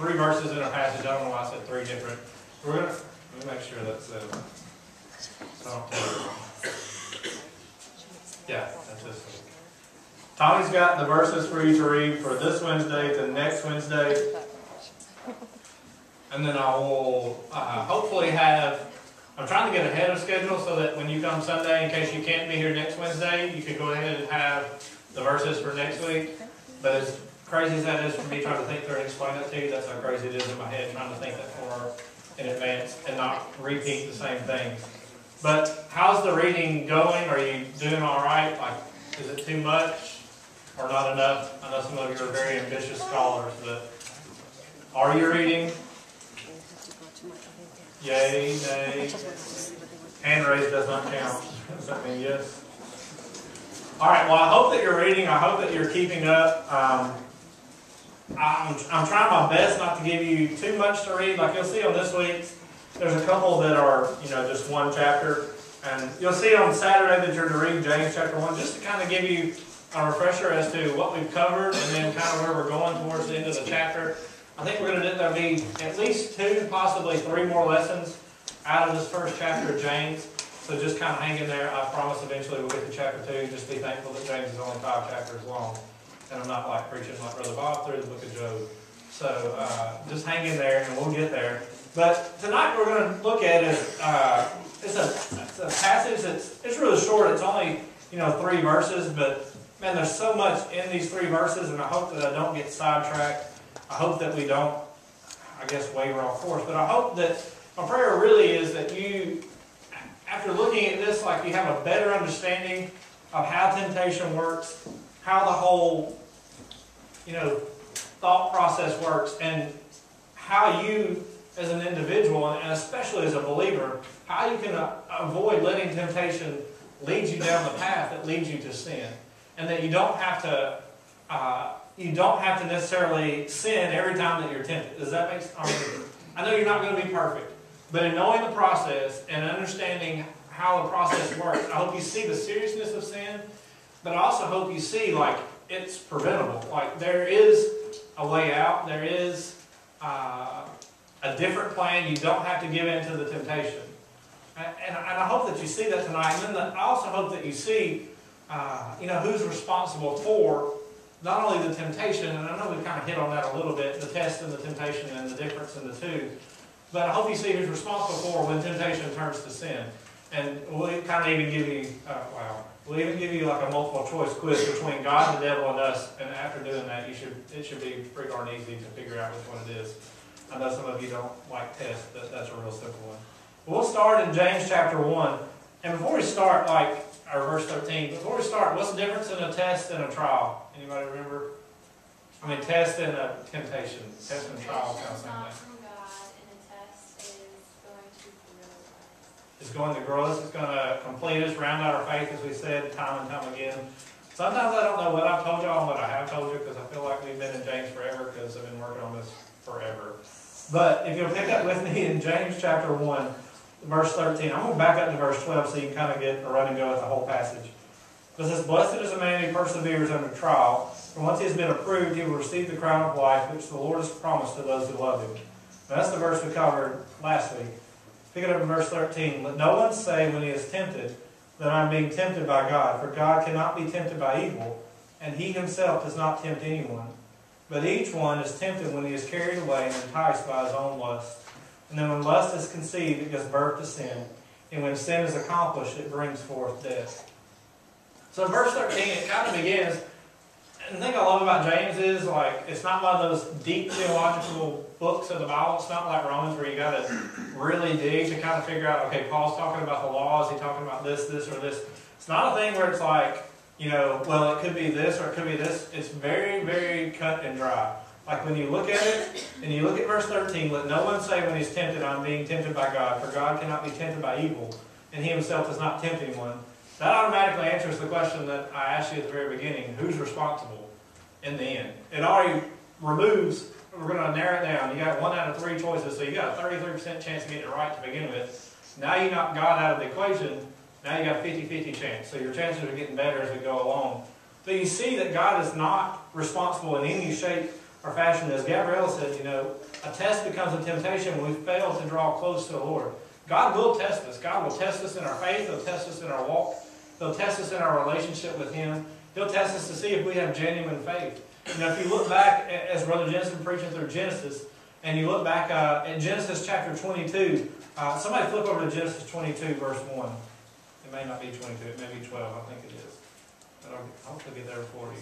three verses in our passage. I don't know why I said three different. We're going to, let me make sure that's, yeah, that's this one. Tommy's got the verses for you to read for this Wednesday to next Wednesday. And then I will hopefully have, I'm trying to get ahead of schedule so that when you come Sunday, in case you can't be here next Wednesday, you can go ahead and have the verses for next week. But as crazy as that is for me trying to think through and explain that to you, that's how crazy it is in my head, trying to think that far in advance and not repeat the same things. But how's the reading going? Are you doing all right? Like, is it too much or not enough? I know some of you are very ambitious scholars, but are you reading? Yay, nay. Hand raised does not count. Does that mean yes? All right, well, I hope that you're reading. I hope that you're keeping up. I'm trying my best not to give you too much to read. Like you'll see on this week's, there's a couple that are, just one chapter. And you'll see on Saturday that you're to read James chapter 1, just to kind of give you a refresher as to what we've covered and then kind of where we're going towards the end of the chapter. I think we're going to there'll be at least 2, possibly 3 more lessons out of this first chapter of James. So just kind of hang in there. I promise eventually we'll get to chapter 2. Just be thankful that James is only 5 chapters long. And I'm not like preaching like Brother Bob through the book of Job. So just hang in there and we'll get there. But tonight we're going to look at is it's a passage it's really short. It's only 3 verses, but man, there's so much in these 3 verses, and I hope that I don't get sidetracked. I hope that we don't, waver off course. But I hope that my prayer really is that you, after looking at this, like you have a better understanding of how temptation works, how the whole, thought process works, and how you, as an individual, and especially as a believer, how you can avoid letting temptation lead you down the path that leads you to sin, and that you don't have to necessarily sin every time that you're tempted. Does that make sense? I know you're not going to be perfect, but in knowing the process and understanding how the process works, I hope you see the seriousness of sin, but I also hope you see like it's preventable. Like there is a way out. There is a different plan. You don't have to give in to the temptation. And I hope that you see that tonight. And then I also hope that you see, who's responsible for not only the temptation, and I know we've kind of hit on that a little bit, the test and the temptation and the difference in the two. But I hope you see who's responsible for when temptation turns to sin. And we'll kind of even give you, we'll even give you like a multiple choice quiz between God, the devil, and us. And after doing that, it should be pretty darn easy to figure out which one it is. I know some of you don't like tests, but that's a real simple one. We'll start in James chapter 1. And before we start, or verse 13, before we start, what's the difference in a test and a trial? Anybody remember? Test and a temptation. Test and trial kind of same thing. It's going to grow us. It's going to complete us, round out our faith, as we said time and time again. Sometimes I don't know what I've told y'all and what I have told you, because I feel like we've been in James forever, because I've been working on this forever. But if you'll pick up with me in James chapter 1, verse 13. I'm going to back up to verse 12 so you can kind of get a run and go with the whole passage. It says, "Blessed is a man who perseveres under trial, for once he has been approved, he will receive the crown of life, which the Lord has promised to those who love him." Now, that's the verse we covered last week. Pick it up in verse 13. "Let no one say when he is tempted that I am being tempted by God, for God cannot be tempted by evil, and he himself does not tempt anyone. But each one is tempted when he is carried away and enticed by his own lust. And then when lust is conceived, it gives birth to sin. And when sin is accomplished, it brings forth death." So in verse 13, it kind of begins, and the thing I love about James is, it's not one of those deep theological books of the Bible. It's not like Romans where you got to really dig to kind of figure out, okay, Paul's talking about the law. Is he talking about this, or this? It's not a thing where it's like, well, it could be this or it could be this. It's very, very cut and dry. Like when you look at it, and you look at verse 13, "Let no one say when he's tempted, I'm being tempted by God, for God cannot be tempted by evil, and he himself does not tempt anyone." That automatically answers the question that I asked you at the very beginning: who's responsible in the end? It already removes, we're going to narrow it down. You got 1 out of 3 choices, so you got a 33% chance of getting it right to begin with. Now you knock God out of the equation, now you got a 50-50 chance. So your chances are getting better as we go along. But you see that God is not responsible in any shape our fashion is. Gabriella said, you know, a test becomes a temptation when we fail to draw close to the Lord. God will test us. God will test us in our faith. He'll test us in our walk. He'll test us in our relationship with Him. He'll test us to see if we have genuine faith. You know, if you look back, as Brother Jensen preaching through Genesis, and you look back at Genesis chapter 22, somebody flip over to Genesis 22, verse 1. It may not be 22, it may be 12, I think it is. But I'll hopefully get there for you.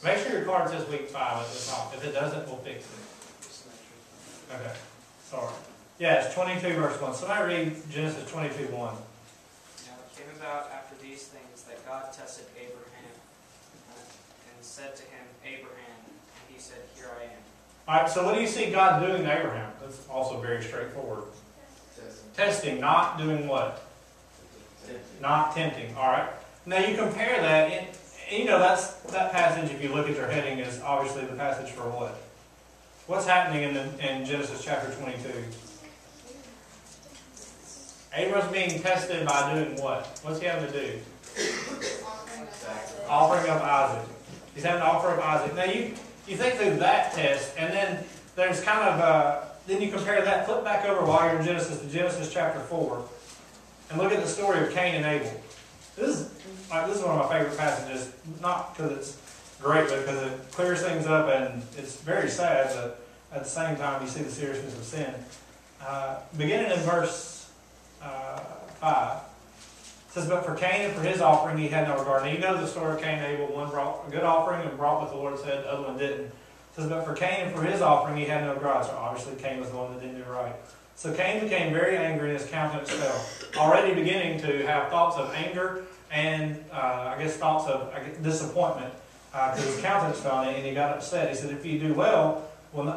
Make sure your card says week 5 at the top. If it doesn't, we'll fix it. Okay. Sorry. Yeah, it's 22 verse 1. Somebody read Genesis 22:1. Now it came about after these things that God tested Abraham and said to him, Abraham, and he said, Here I am. Alright, so what do you see God doing to Abraham? That's also very straightforward. Testing, not doing what? Not tempting. Alright. Now you compare that, and you know that passage, if you look at your heading, is obviously the passage for what? What's happening in Genesis chapter 22? Abram's being tested by doing what? What's he having to do? Offering up Isaac. He's having to offer up Isaac. Now you think through that test, and then there's kind of then you compare that. Flip back over while you're in Genesis to Genesis chapter 4, and look at the story of Cain and Abel. This is one of my favorite passages, not because it's great, but because it clears things up, and it's very sad, but at the same time you see the seriousness of sin. Beginning in verse 5, it says, But for Cain and for his offering he had no regard. Now you know the story of Cain and Abel. One brought a good offering and brought what the Lord said, the other one didn't. It says, But for Cain and for his offering he had no regard. So obviously Cain was the one that didn't do right. So Cain became very angry and his countenance fell. Already beginning to have thoughts of anger and thoughts of disappointment, because his countenance fell and he got upset. He said, If you do well, let me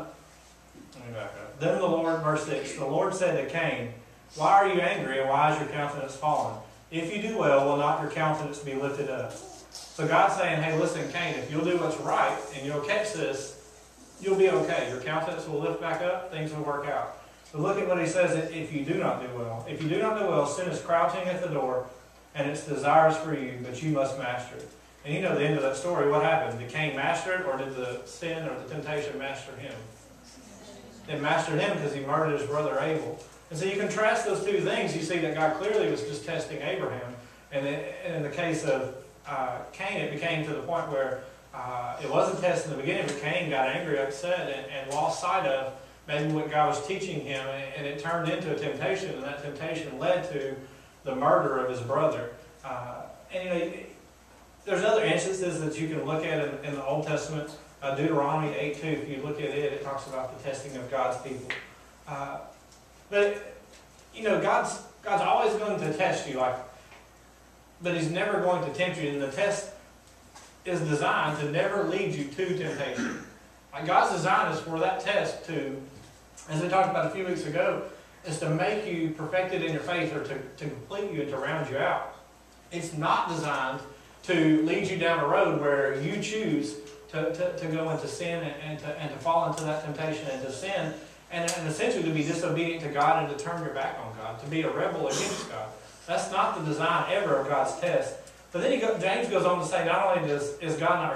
back up. Then the Lord, verse 6, the Lord said to Cain, Why are you angry and why is your countenance fallen? If you do well, will not your countenance be lifted up? So God's saying, hey, listen, Cain, if you'll do what's right and you'll catch this, you'll be okay. Your countenance will lift back up, things will work out. But look at what he says, if you do not do well. If you do not do well, sin is crouching at the door, and its desires for you, but you must master it. And you know the end of that story, what happened? Did Cain master it, or did the sin or the temptation master him? It mastered him because he murdered his brother Abel. And so you contrast those two things, you see that God clearly was just testing Abraham. And in the case of Cain, it became to the point where it wasn't testing in the beginning, but Cain got angry, upset, and lost sight of maybe what God was teaching him, and it turned into a temptation, and that temptation led to the murder of his brother. And you know, there's other instances that you can look at in the Old Testament. Deuteronomy 8:2, if you look at it, it talks about the testing of God's people. But you know, God's always going to test you, but He's never going to tempt you. And the test is designed to never lead you to temptation. God's design is for that test to, as we talked about a few weeks ago, is to make you perfected in your faith, or to complete you and to round you out. It's not designed to lead you down a road where you choose to go into sin and to fall into that temptation and to sin and essentially to be disobedient to God and to turn your back on God, to be a rebel against God. That's not the design ever of God's test. But then James goes on to say, not only is God not